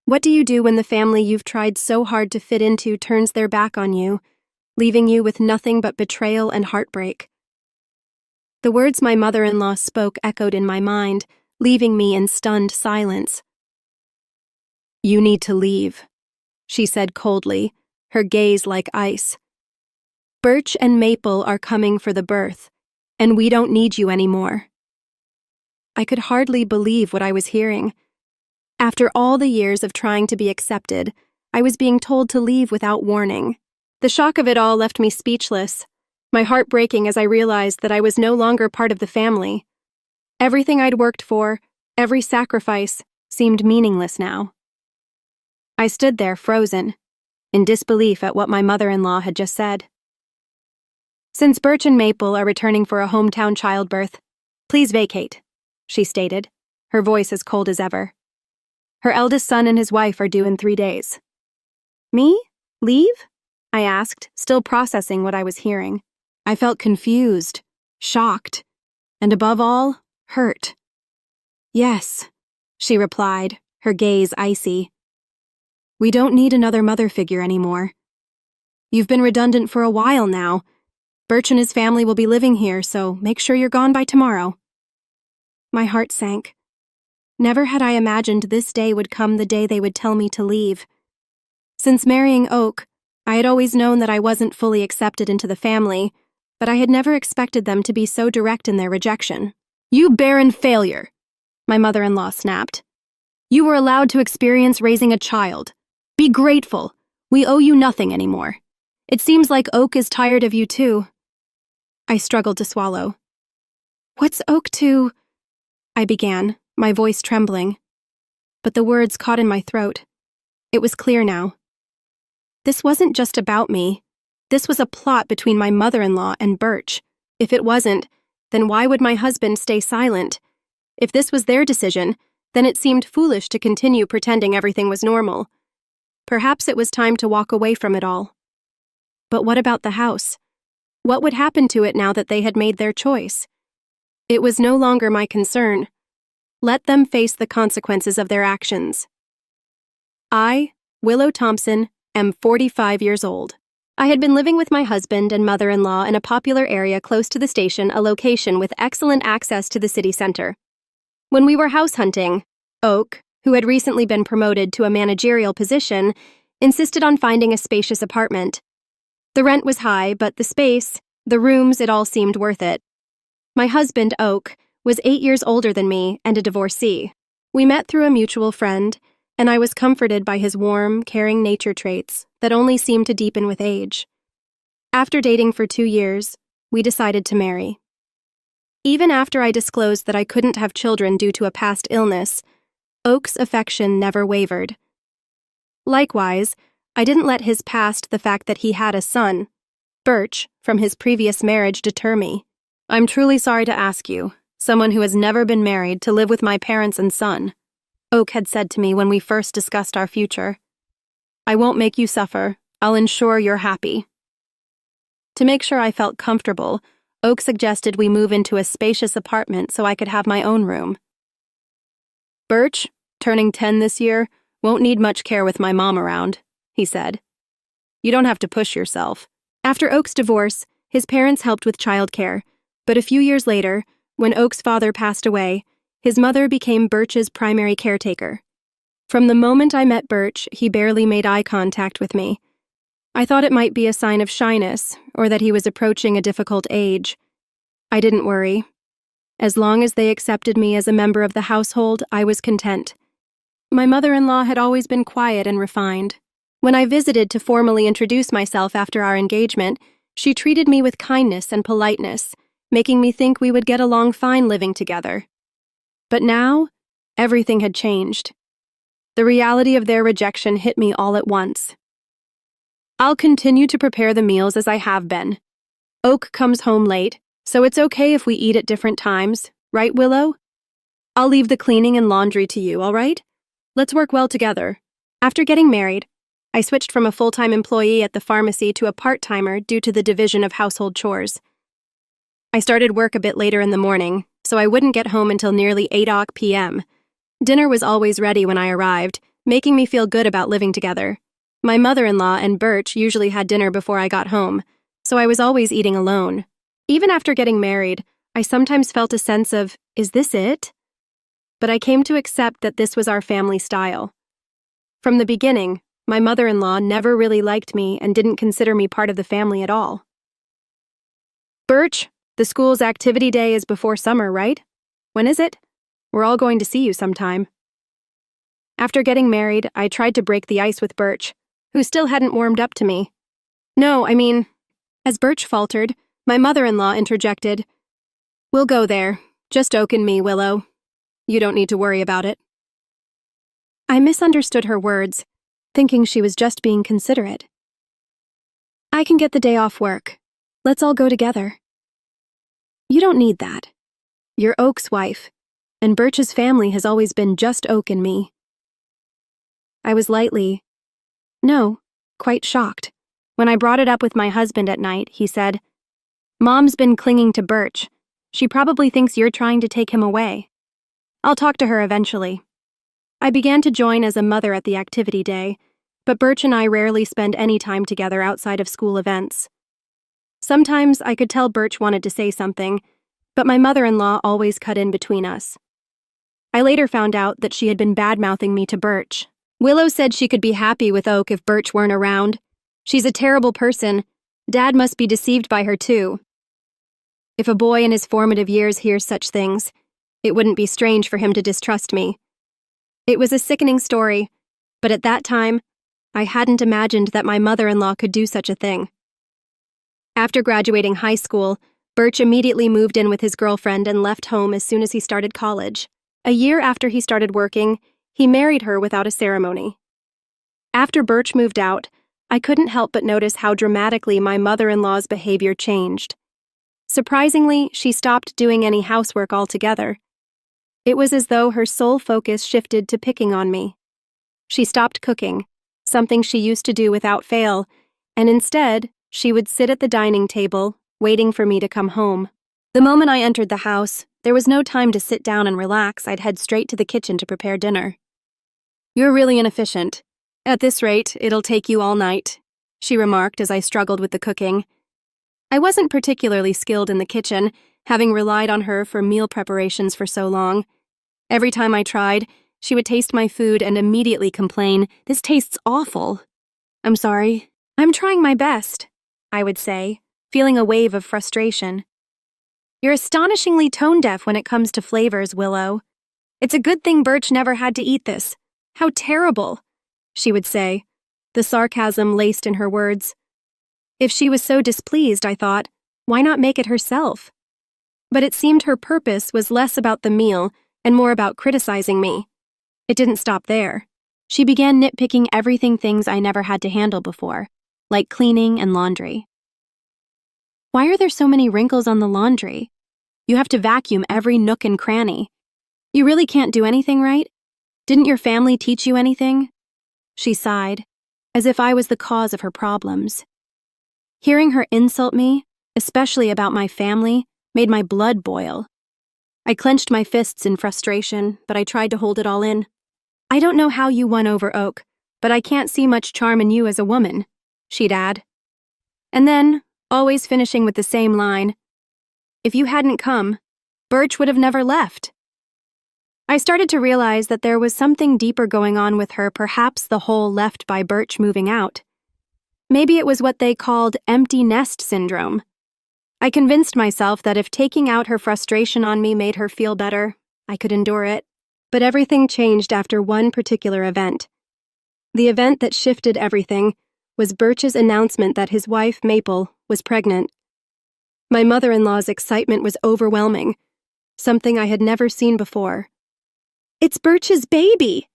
What do you do when the family you've tried so hard to fit into turns their back on you, leaving you with nothing but betrayal and heartbreak? The words my mother-in-law spoke echoed in my mind, leaving me in stunned silence. "You need to leave," she said coldly, her gaze like ice. "Birch and Maple are coming for the birth, and we don't need you anymore." I could hardly believe what I was hearing. After all the years of trying to be accepted, I was being told to leave without warning. The shock of it all left me speechless, my heart breaking as I realized that I was no longer part of the family. Everything I'd worked for, every sacrifice, seemed meaningless now. I stood there frozen, in disbelief at what my mother-in-law had just said. "Since Birch and Maple are returning for a hometown childbirth, please vacate," she stated, her voice as cold as ever. "Her eldest son and his wife are due in 3 days." "Me? Leave?" I asked, still processing what I was hearing. I felt confused, shocked, and above all, hurt. "Yes," she replied, her gaze icy. "We don't need another mother figure anymore. You've been redundant for a while now. Birch and his family will be living here, so make sure you're gone by tomorrow." My heart sank. Never had I imagined this day would come, the day they would tell me to leave. Since marrying Oak, I had always known that I wasn't fully accepted into the family, but I had never expected them to be so direct in their rejection. "You barren failure," my mother-in-law snapped. "You were allowed to experience raising a child. Be grateful. We owe you nothing anymore. It seems like Oak is tired of you too." I struggled to swallow. "What's Oak to?" I began, my voice trembling. But the words caught in my throat. It was clear now. This wasn't just about me. This was a plot between my mother-in-law and Birch. If it wasn't, then why would my husband stay silent? If this was their decision, then it seemed foolish to continue pretending everything was normal. Perhaps it was time to walk away from it all. But what about the house? What would happen to it now that they had made their choice? It was no longer my concern. Let them face the consequences of their actions. I, Willow Thompson, am 45 years old. I had been living with my husband and mother-in-law in a popular area close to the station, a location with excellent access to the city center. When we were house hunting, Oak, who had recently been promoted to a managerial position, insisted on finding a spacious apartment. The rent was high, but the space, the rooms, it all seemed worth it. My husband, Oak, was 8 years older than me and a divorcee. We met through a mutual friend, and I was comforted by his warm, caring nature traits that only seemed to deepen with age. After dating for 2 years, we decided to marry. Even after I disclosed that I couldn't have children due to a past illness, Oak's affection never wavered. Likewise, I didn't let his past, the fact that he had a son, Birch, from his previous marriage, deter me. "I'm truly sorry to ask you, someone who has never been married, to live with my parents and son," Oak had said to me when we first discussed our future. "I won't make you suffer. I'll ensure you're happy." To make sure I felt comfortable, Oak suggested we move into a spacious apartment so I could have my own room. "Birch, turning 10 this year, won't need much care with my mom around," he said. "You don't have to push yourself." After Oak's divorce, his parents helped with childcare, but a few years later, when Oak's father passed away, his mother became Birch's primary caretaker. From the moment I met Birch, he barely made eye contact with me. I thought it might be a sign of shyness, or that he was approaching a difficult age. I didn't worry. As long as they accepted me as a member of the household, I was content. My mother-in-law had always been quiet and refined. When I visited to formally introduce myself after our engagement, she treated me with kindness and politeness, making me think we would get along fine living together. But now, everything had changed. The reality of their rejection hit me all at once. "I'll continue to prepare the meals as I have been. Oak comes home late, so it's okay if we eat at different times, right, Willow? I'll leave the cleaning and laundry to you, all right? Let's work well together." After getting married, I switched from a full-time employee at the pharmacy to a part-timer due to the division of household chores. I started work a bit later in the morning, so I wouldn't get home until nearly 8 p.m. Dinner was always ready when I arrived, making me feel good about living together. My mother-in-law and Birch usually had dinner before I got home, so I was always eating alone. Even after getting married, I sometimes felt a sense of, is this it? But I came to accept that this was our family style. From the beginning, my mother-in-law never really liked me and didn't consider me part of the family at all. Birch, the school's activity day is before summer, right? When is it? We're all going to see you sometime. After getting married, I tried to break the ice with Birch, who still hadn't warmed up to me. No, I mean, as Birch faltered, my mother-in-law interjected, "We'll go there, just Oak and me, Willow. You don't need to worry about it." I misunderstood her words, thinking she was just being considerate. "I can get the day off work. Let's all go together." "You don't need that. You're Oak's wife, and Birch's family has always been just Oak and me." I was quite shocked. When I brought it up with my husband at night, he said, "Mom's been clinging to Birch. She probably thinks you're trying to take him away. I'll talk to her eventually." I began to join as a mother at the activity day, but Birch and I rarely spend any time together outside of school events. Sometimes I could tell Birch wanted to say something, but my mother-in-law always cut in between us. I later found out that she had been bad-mouthing me to Birch. Willow said she could be happy with Oak if Birch weren't around. "She's a terrible person. Dad must be deceived by her too." If a boy in his formative years hears such things, it wouldn't be strange for him to distrust me. It was a sickening story, but at that time, I hadn't imagined that my mother-in-law could do such a thing. After graduating high school, Birch immediately moved in with his girlfriend and left home as soon as he started college. A year after he started working, he married her without a ceremony. After Birch moved out, I couldn't help but notice how dramatically my mother-in-law's behavior changed. Surprisingly, she stopped doing any housework altogether. It was as though her sole focus shifted to picking on me. She stopped cooking, something she used to do without fail, and instead, she would sit at the dining table, waiting for me to come home. The moment I entered the house, there was no time to sit down and relax. I'd head straight to the kitchen to prepare dinner. "You're really inefficient. At this rate, it'll take you all night," she remarked as I struggled with the cooking. I wasn't particularly skilled in the kitchen, having relied on her for meal preparations for so long. Every time I tried, she would taste my food and immediately complain, "This tastes awful." "I'm sorry. I'm trying my best," I would say, feeling a wave of frustration. "You're astonishingly tone-deaf when it comes to flavors, Willow. It's a good thing Birch never had to eat this. How terrible," she would say, the sarcasm laced in her words. If she was so displeased, I thought, why not make it herself? But it seemed her purpose was less about the meal and more about criticizing me. It didn't stop there. She began nitpicking things I never had to handle before, like cleaning and laundry. "Why are there so many wrinkles on the laundry? You have to vacuum every nook and cranny. You really can't do anything right? Didn't your family teach you anything?" She sighed, as if I was the cause of her problems. Hearing her insult me, especially about my family, made my blood boil. I clenched my fists in frustration, but I tried to hold it all in. "I don't know how you won over Oak, but I can't see much charm in you as a woman," she'd add. And then, always finishing with the same line, "If you hadn't come, Birch would have never left." I started to realize that there was something deeper going on with her, perhaps the hole left by Birch moving out. Maybe it was what they called empty nest syndrome. I convinced myself that if taking out her frustration on me made her feel better, I could endure it. But everything changed after one particular event. The event that shifted everything was Birch's announcement that his wife, Maple, was pregnant. My mother-in-law's excitement was overwhelming, something I had never seen before. "It's Birch's baby!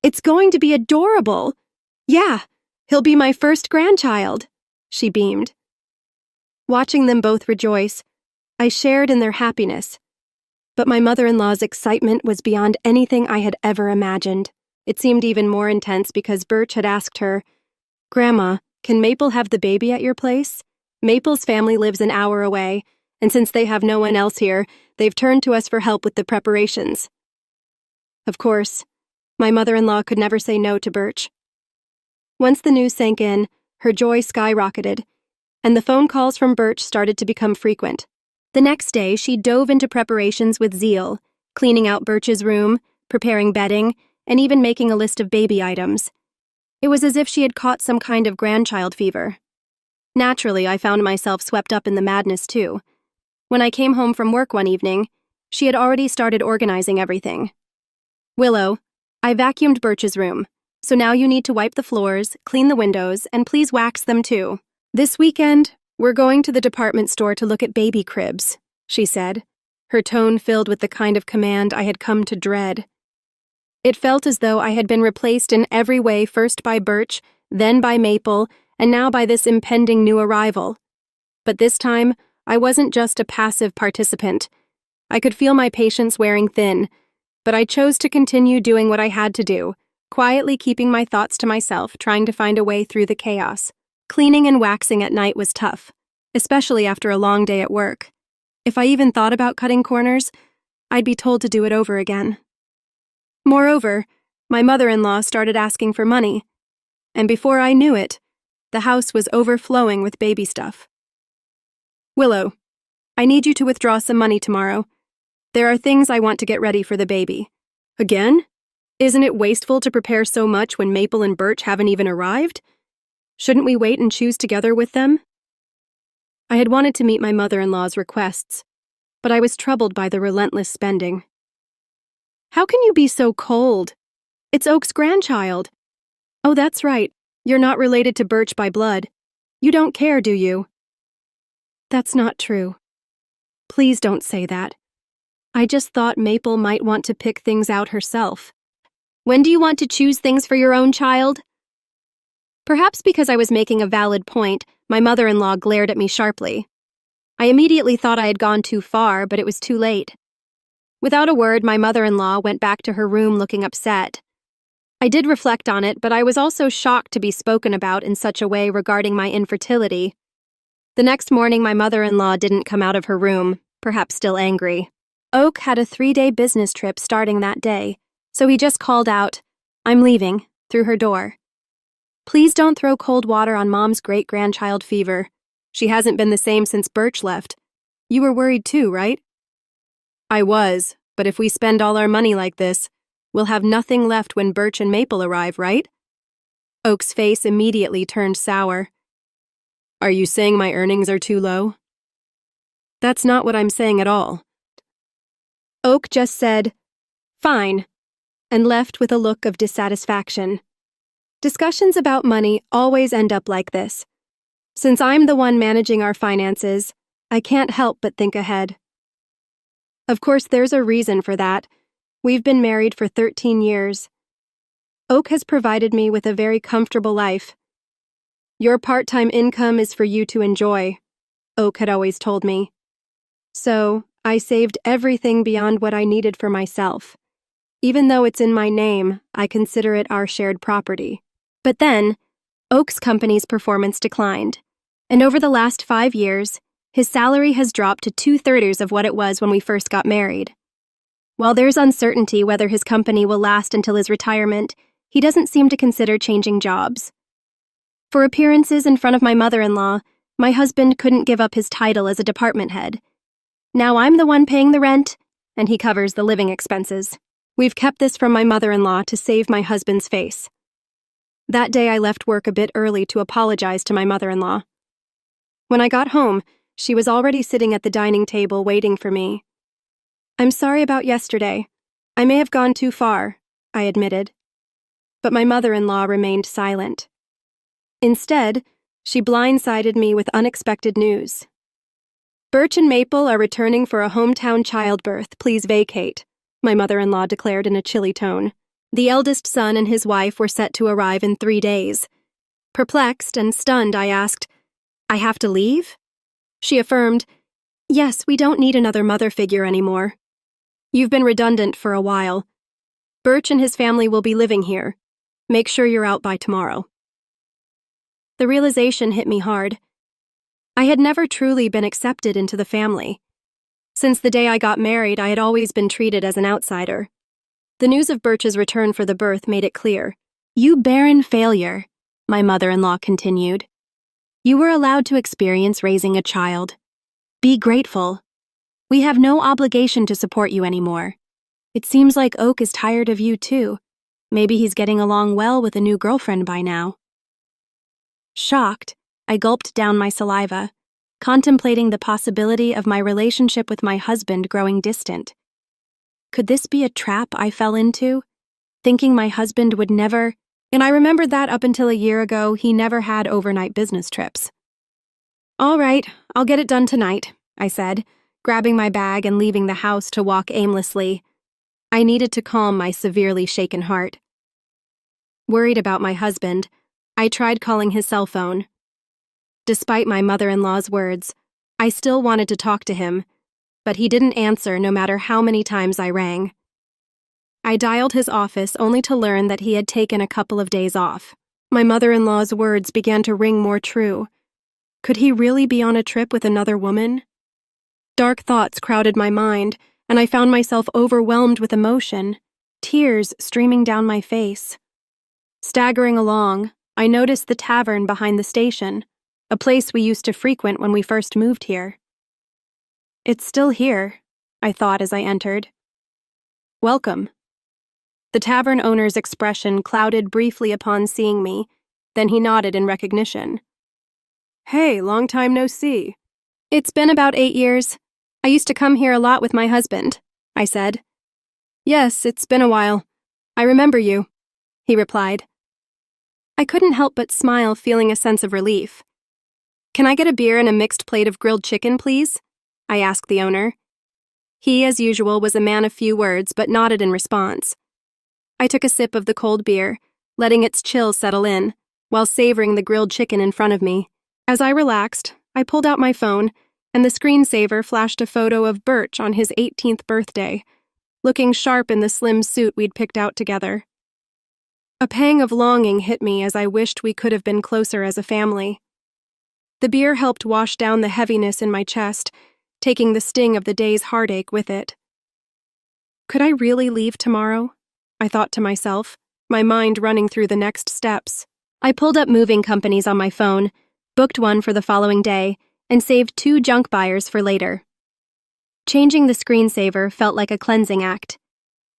It's going to be adorable! Yeah, he'll be my first grandchild," she beamed. Watching them both rejoice, I shared in their happiness. But my mother-in-law's excitement was beyond anything I had ever imagined. It seemed even more intense because Birch had asked her, "Grandma, can Maple have the baby at your place? Maple's family lives an hour away, and since they have no one else here, they've turned to us for help with the preparations." Of course, My mother-in-law could never say no to Birch. Once the news sank in, her joy skyrocketed, and the phone calls from Birch started to become frequent. The next day, she dove into preparations with zeal, cleaning out Birch's room, preparing bedding, and even making a list of baby items. It was as if she had caught some kind of grandchild fever. Naturally, I found myself swept up in the madness too. When I came home from work one evening, she had already started organizing everything. "Willow, I vacuumed Birch's room, so now you need to wipe the floors, clean the windows, and please wax them too. This weekend, we're going to the department store to look at baby cribs," she said, her tone filled with the kind of command I had come to dread. It felt as though I had been replaced in every way, first by Birch, then by Maple, and now by this impending new arrival. But this time, I wasn't just a passive participant. I could feel my patience wearing thin, but I chose to continue doing what I had to do, quietly keeping my thoughts to myself, trying to find a way through the chaos. Cleaning and waxing at night was tough, especially after a long day at work. If I even thought about cutting corners, I'd be told to do it over again. Moreover, my mother-in-law started asking for money, and before I knew it, the house was overflowing with baby stuff. "Willow, I need you to withdraw some money tomorrow. There are things I want to get ready for the baby." "Again? Isn't it wasteful to prepare so much when Maple and Birch haven't even arrived? Shouldn't we wait and choose together with them?" I had wanted to meet my mother-in-law's requests, but I was troubled by the relentless spending. "How can you be so cold? It's Oak's grandchild." "Oh, that's right. You're not related to Birch by blood. You don't care, do you?" "That's not true. Please don't say that. I just thought Maple might want to pick things out herself." "When do you want to choose things for your own child?" Perhaps because I was making a valid point, my mother-in-law glared at me sharply. I immediately thought I had gone too far, but it was too late. Without a word, my mother-in-law went back to her room looking upset. I did reflect on it, but I was also shocked to be spoken about in such a way regarding my infertility. The next morning, my mother-in-law didn't come out of her room, perhaps still angry. Oak had a 3-day business trip starting that day, so he just called out, "I'm leaving," through her door. "Please don't throw cold water on Mom's great-grandchild fever. She hasn't been the same since Birch left. You were worried too, right?" "I was, but if we spend all our money like this, we'll have nothing left when Birch and Maple arrive, right?" Oak's face immediately turned sour. "Are you saying my earnings are too low?" "That's not what I'm saying at all." Oak just said, "Fine," and left with a look of dissatisfaction. Discussions about money always end up like this. Since I'm the one managing our finances, I can't help but think ahead. Of course, there's a reason for that. We've been married for 13 years. Oak has provided me with a very comfortable life. "Your part-time income is for you to enjoy," Oak had always told me. So, I saved everything beyond what I needed for myself. Even though it's in my name, I consider it our shared property. But then, Oak's company's performance declined, and over the last 5 years, his salary has dropped to 2/3 of what it was when we first got married. While there's uncertainty whether his company will last until his retirement, he doesn't seem to consider changing jobs. For appearances in front of my mother-in-law, my husband couldn't give up his title as a department head. Now I'm the one paying the rent, and he covers the living expenses. We've kept this from my mother-in-law to save my husband's face. That day I left work a bit early to apologize to my mother-in-law. When I got home, she was already sitting at the dining table waiting for me. "I'm sorry about yesterday. I may have gone too far," I admitted. But my mother-in-law remained silent. Instead, she blindsided me with unexpected news. "Birch and Maple are returning for a hometown childbirth. Please vacate," my mother-in-law declared in a chilly tone. The eldest son and his wife were set to arrive in 3 days. Perplexed and stunned, I asked, "I have to leave?" She affirmed, "Yes, we don't need another mother figure anymore. You've been redundant for a while. Birch and his family will be living here. Make sure you're out by tomorrow." The realization hit me hard. I had never truly been accepted into the family. Since the day I got married, I had always been treated as an outsider. The news of Birch's return for the birth made it clear. "You barren failure," my mother-in-law continued. "You were allowed to experience raising a child. Be grateful. We have no obligation to support you anymore. It seems like Oak is tired of you too. Maybe he's getting along well with a new girlfriend by now." Shocked, I gulped down my saliva, contemplating the possibility of my relationship with my husband growing distant. Could this be a trap I fell into? Thinking my husband would never, and I remembered that up until a year ago, he never had overnight business trips. "All right, I'll get it done tonight," I said, grabbing my bag and leaving the house to walk aimlessly. I needed to calm my severely shaken heart. Worried about my husband, I tried calling his cell phone. Despite my mother-in-law's words, I still wanted to talk to him, but he didn't answer no matter how many times I rang. I dialed his office only to learn that he had taken a couple of days off. My mother-in-law's words began to ring more true. Could he really be on a trip with another woman? Dark thoughts crowded my mind, and I found myself overwhelmed with emotion, tears streaming down my face. Staggering along, I noticed the tavern behind the station, a place we used to frequent when we first moved here. "It's still here," I thought as I entered. "Welcome." The tavern owner's expression clouded briefly upon seeing me, then he nodded in recognition. "Hey, long time no see." "It's been about 8 years. I used to come here a lot with my husband," I said. "Yes, it's been a while. I remember you," he replied. I couldn't help but smile, feeling a sense of relief. "Can I get a beer and a mixed plate of grilled chicken, please?" I asked the owner. He, as usual, was a man of few words, but nodded in response. I took a sip of the cold beer, letting its chill settle in, while savoring the grilled chicken in front of me. As I relaxed, I pulled out my phone, and the screensaver flashed a photo of Birch on his 18th birthday, looking sharp in the slim suit we'd picked out together. A pang of longing hit me as I wished we could have been closer as a family. The beer helped wash down the heaviness in my chest, taking the sting of the day's heartache with it. Could I really leave tomorrow? I thought to myself, my mind running through the next steps. I pulled up moving companies on my phone, booked one for the following day, and saved 2 junk buyers for later. Changing the screensaver felt like a cleansing act,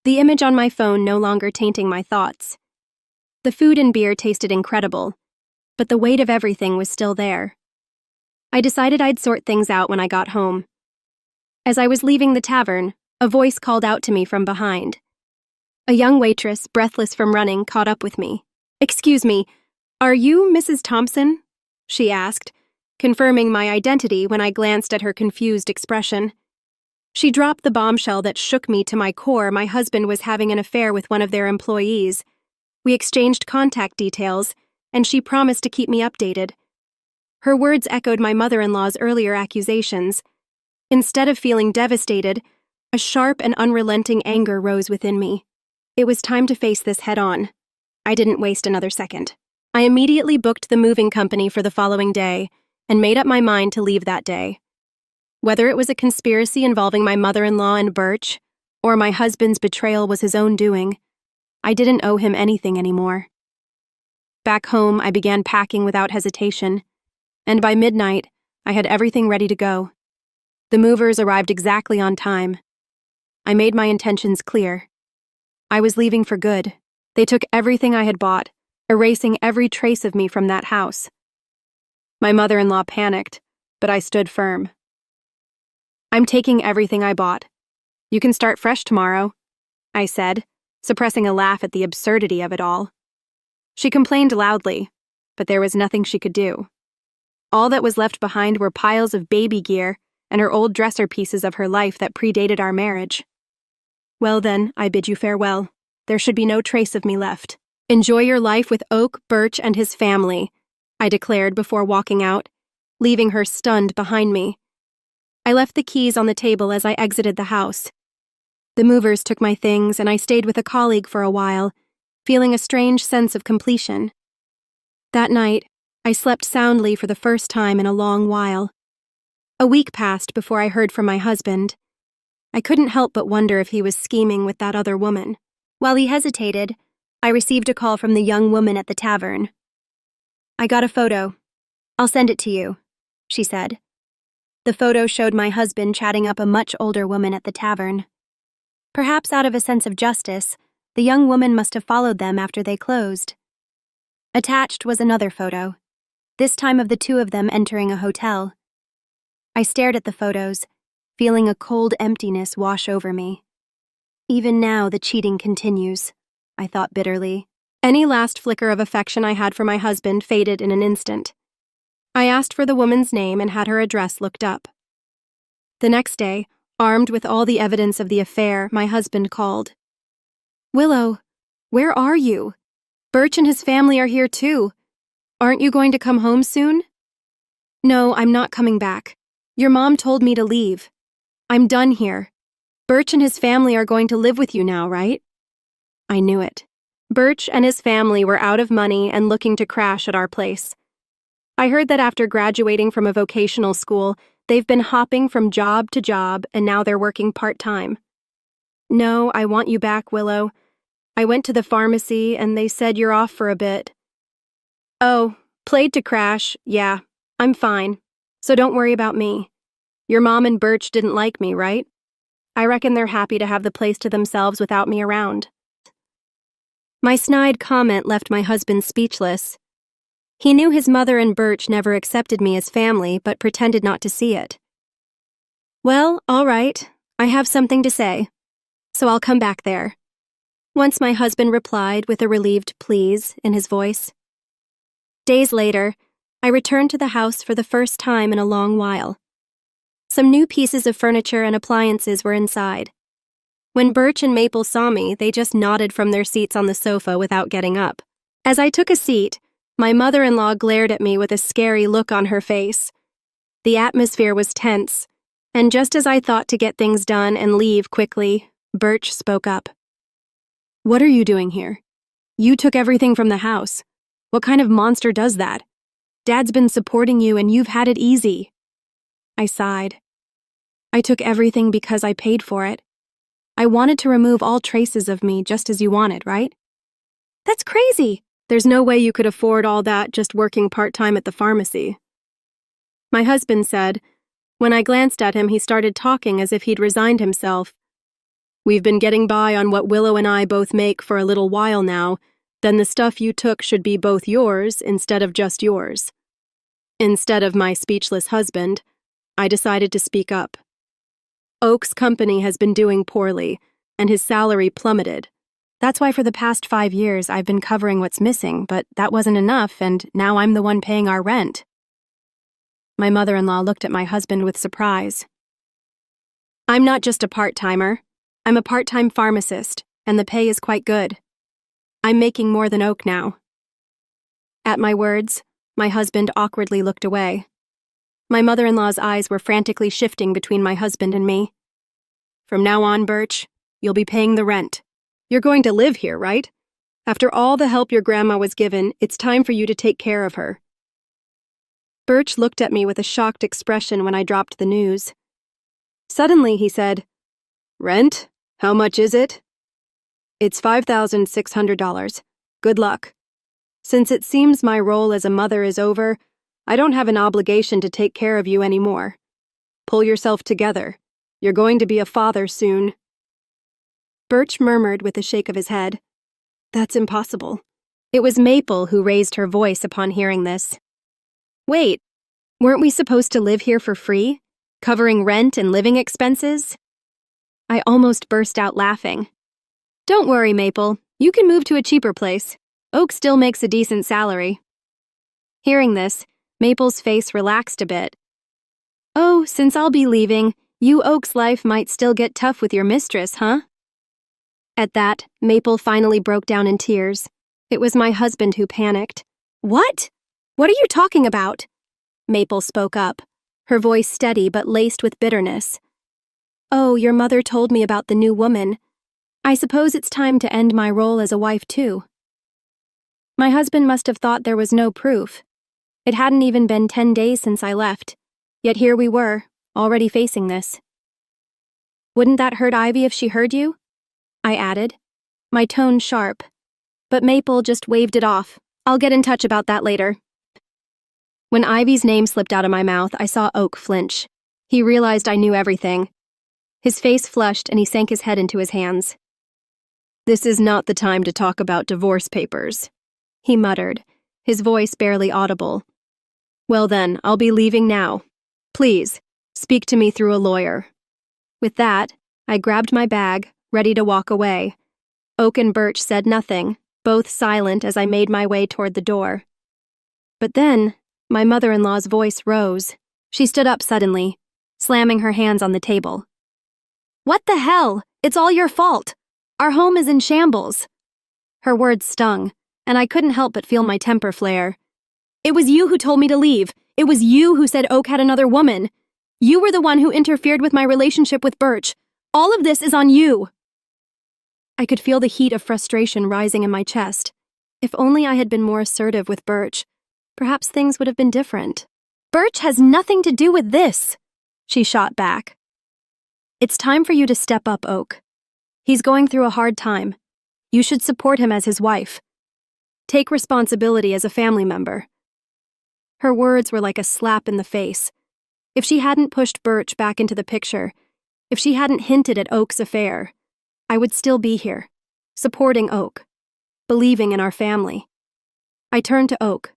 the image on my phone no longer tainting my thoughts. The food and beer tasted incredible, but the weight of everything was still there. I decided I'd sort things out when I got home. As I was leaving the tavern, a voice called out to me from behind. A young waitress, breathless from running, caught up with me. "Excuse me, are you Mrs. Thompson?" she asked, confirming my identity when I glanced at her confused expression. She dropped the bombshell that shook me to my core. My husband was having an affair with one of their employees. We exchanged contact details, and she promised to keep me updated. Her words echoed my mother-in-law's earlier accusations. Instead of feeling devastated, a sharp and unrelenting anger rose within me. It was time to face this head-on. I didn't waste another second. I immediately booked the moving company for the following day and made up my mind to leave that day. Whether it was a conspiracy involving my mother-in-law and Birch, or my husband's betrayal was his own doing, I didn't owe him anything anymore. Back home, I began packing without hesitation, and by midnight, I had everything ready to go. The movers arrived exactly on time. I made my intentions clear. I was leaving for good. They took everything I had bought, erasing every trace of me from that house. My mother-in-law panicked, but I stood firm. "I'm taking everything I bought. You can start fresh tomorrow," I said, suppressing a laugh at the absurdity of it all. She complained loudly, but there was nothing she could do. All that was left behind were piles of baby gear and her old dresser pieces of her life that predated our marriage. "Well then, I bid you farewell. There should be no trace of me left. Enjoy your life with Oak, Birch, and his family," I declared before walking out, leaving her stunned behind me. I left the keys on the table as I exited the house. The movers took my things, and I stayed with a colleague for a while, feeling a strange sense of completion. That night, I slept soundly for the first time in a long while. A week passed before I heard from my husband. I couldn't help but wonder if he was scheming with that other woman. While he hesitated, I received a call from the young woman at the tavern. "I got a photo. I'll send it to you," she said. The photo showed my husband chatting up a much older woman at the tavern. Perhaps out of a sense of justice, the young woman must have followed them after they closed. Attached was another photo, this time of the two of them entering a hotel. I stared at the photos, feeling a cold emptiness wash over me. Even now, the cheating continues, I thought bitterly. Any last flicker of affection I had for my husband faded in an instant. I asked for the woman's name and had her address looked up. The next day, armed with all the evidence of the affair, my husband called. "Willow, where are you? Birch and his family are here too. Aren't you going to come home soon?" "No, I'm not coming back. Your mom told me to leave. I'm done here. Birch and his family are going to live with you now, right?" I knew it. Birch and his family were out of money and looking to crash at our place. I heard that after graduating from a vocational school, they've been hopping from job to job and now they're working part-time. "No, I want you back, Willow. I went to the pharmacy and they said you're off for a bit." "Oh, played to crash, yeah. I'm fine. So don't worry about me. Your mom and Birch didn't like me, right? I reckon they're happy to have the place to themselves without me around." My snide comment left my husband speechless. He knew his mother and Birch never accepted me as family, but pretended not to see it. "Well, all right. I have something to say. So I'll come back there." Once my husband replied with a relieved please in his voice. Days later, I returned to the house for the first time in a long while. Some new pieces of furniture and appliances were inside. When Birch and Maple saw me, they just nodded from their seats on the sofa without getting up. As I took a seat, my mother-in-law glared at me with a scary look on her face. The atmosphere was tense, and just as I thought to get things done and leave quickly, Birch spoke up. "What are you doing here? You took everything from the house. What kind of monster does that? Dad's been supporting you and you've had it easy." I sighed. "I took everything because I paid for it. I wanted to remove all traces of me just as you wanted, right?" "That's crazy. There's no way you could afford all that just working part-time at the pharmacy." My husband said. When I glanced at him, he started talking as if he'd resigned himself. "We've been getting by on what Willow and I both make for a little while now. Then the stuff you took should be both yours instead of just yours." Instead of my speechless husband, I decided to speak up. Oak's company has been doing poorly, and his salary plummeted. That's why for the past 5 years I've been covering what's missing, but that wasn't enough, and now I'm the one paying our rent. My mother-in-law looked at my husband with surprise. "I'm not just a part-timer. I'm a part-time pharmacist, and the pay is quite good. I'm making more than Oak now." At my words, my husband awkwardly looked away. My mother-in-law's eyes were frantically shifting between my husband and me. "From now on, Birch, you'll be paying the rent. You're going to live here, right? After all the help your grandma was given, it's time for you to take care of her." Birch looked at me with a shocked expression when I dropped the news. Suddenly, he said, "Rent? How much is it?" "It's $5,600. Good luck. Since it seems my role as a mother is over, I don't have an obligation to take care of you anymore. Pull yourself together. You're going to be a father soon." Birch murmured with a shake of his head. "That's impossible." It was Maple who raised her voice upon hearing this. "Wait, weren't we supposed to live here for free, covering rent and living expenses?" I almost burst out laughing. "Don't worry, Maple. You can move to a cheaper place. Oak still makes a decent salary." Hearing this, Maple's face relaxed a bit. "Oh, since I'll be leaving, you Oak's life might still get tough with your mistress, huh?" At that, Maple finally broke down in tears. It was my husband who panicked. "What? What are you talking about?" Maple spoke up, her voice steady but laced with bitterness. "Oh, your mother told me about the new woman. I suppose it's time to end my role as a wife, too." My husband must have thought there was no proof. It hadn't even been 10 days since I left, yet here we were, already facing this. "Wouldn't that hurt Ivy if she heard you?" I added. my tone sharp. But Maple just waved it off. I'll get in touch about that later. When Ivy's name slipped out of my mouth, I saw Oak flinch. He realized I knew everything. His face flushed and he sank his head into his hands. "This is not the time to talk about divorce papers," he muttered, his voice barely audible. "Well then, I'll be leaving now. Please, speak to me through a lawyer." With that, I grabbed my bag, ready to walk away. Oak and Birch said nothing, both silent as I made my way toward the door. But then, my mother-in-law's voice rose. She stood up suddenly, slamming her hands on the table. "What the hell? It's all your fault. Our home is in shambles." Her words stung, and I couldn't help but feel my temper flare. "It was you who told me to leave. It was you who said Oak had another woman. You were the one who interfered with my relationship with Birch. All of this is on you." I could feel the heat of frustration rising in my chest. If only I had been more assertive with Birch, perhaps things would have been different. "Birch has nothing to do with this," she shot back. "It's time for you to step up, Oak. He's going through a hard time. You should support him as his wife. Take responsibility as a family member." Her words were like a slap in the face. If she hadn't pushed Birch back into the picture, if she hadn't hinted at Oak's affair, I would still be here, supporting Oak, believing in our family. I turned to Oak,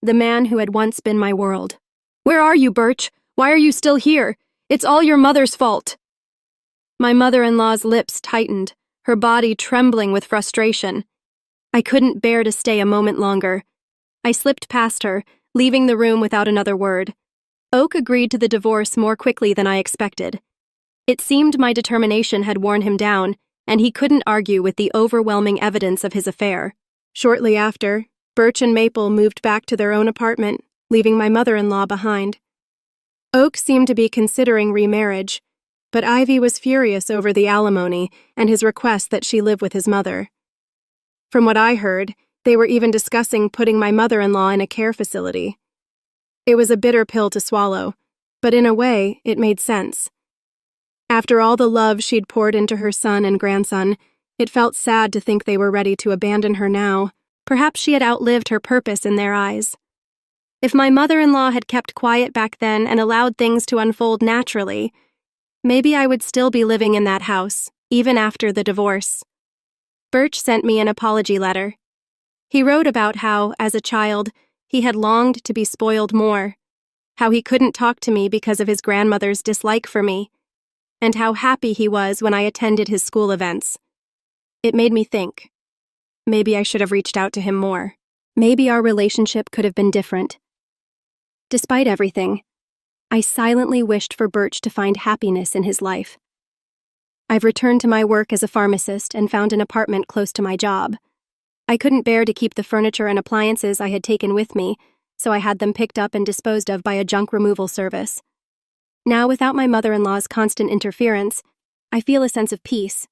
the man who had once been my world. "Where are you, Birch? Why are you still here? It's all your mother's fault." My mother-in-law's lips tightened, her body trembling with frustration. I couldn't bear to stay a moment longer. I slipped past her, leaving the room without another word. Oak agreed to the divorce more quickly than I expected. It seemed my determination had worn him down, and he couldn't argue with the overwhelming evidence of his affair. Shortly after, Birch and Maple moved back to their own apartment, leaving my mother-in-law behind. Oak seemed to be considering remarriage, but Ivy was furious over the alimony and his request that she live with his mother. From what I heard, they were even discussing putting my mother-in-law in a care facility. It was a bitter pill to swallow, but in a way, it made sense. After all the love she'd poured into her son and grandson, it felt sad to think they were ready to abandon her now. Perhaps she had outlived her purpose in their eyes. If my mother-in-law had kept quiet back then and allowed things to unfold naturally, maybe I would still be living in that house, even after the divorce. Birch sent me an apology letter. He wrote about how, as a child, he had longed to be spoiled more, how he couldn't talk to me because of his grandmother's dislike for me, and how happy he was when I attended his school events. It made me think. Maybe I should have reached out to him more. Maybe our relationship could have been different. Despite everything, I silently wished for Birch to find happiness in his life. I've returned to my work as a pharmacist and found an apartment close to my job. I couldn't bear to keep the furniture and appliances I had taken with me, so I had them picked up and disposed of by a junk removal service. Now, without my mother-in-law's constant interference, I feel a sense of peace.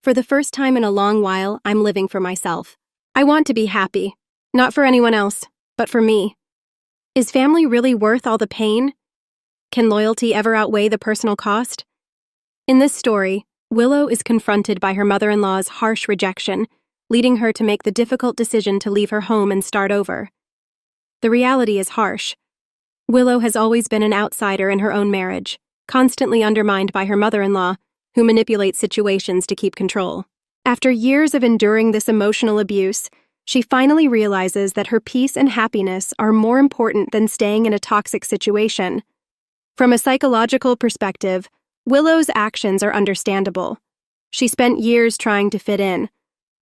For the first time in a long while, I'm living for myself. I want to be happy, not for anyone else, but for me. Is family really worth all the pain? Can loyalty ever outweigh the personal cost? In this story, Willow is confronted by her mother-in-law's harsh rejection, leading her to make the difficult decision to leave her home and start over. The reality is harsh. Willow has always been an outsider in her own marriage, constantly undermined by her mother-in-law, who manipulates situations to keep control. After years of enduring this emotional abuse, she finally realizes that her peace and happiness are more important than staying in a toxic situation. From a psychological perspective, Willow's actions are understandable. She spent years trying to fit in,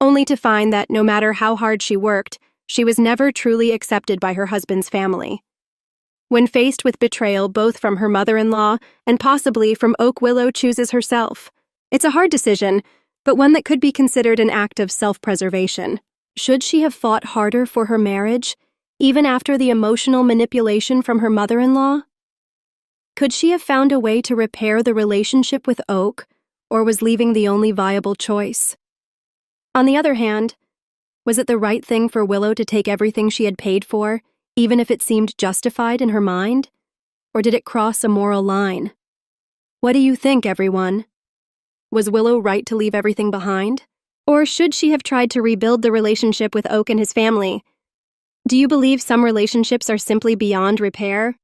only to find that no matter how hard she worked, she was never truly accepted by her husband's family. When faced with betrayal both from her mother-in-law and possibly from Oak, Willow chooses herself. It's a hard decision, but one that could be considered an act of self-preservation. Should she have fought harder for her marriage, even after the emotional manipulation from her mother-in-law? Could she have found a way to repair the relationship with Oak, or was leaving the only viable choice? On the other hand, was it the right thing for Willow to take everything she had paid for, even if it seemed justified in her mind? Or did it cross a moral line? What do you think, everyone? Was Willow right to leave everything behind? Or should she have tried to rebuild the relationship with Oak and his family? Do you believe some relationships are simply beyond repair?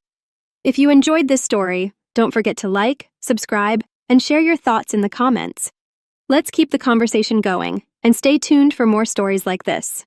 If you enjoyed this story, don't forget to like, subscribe, and share your thoughts in the comments. Let's keep the conversation going, and stay tuned for more stories like this.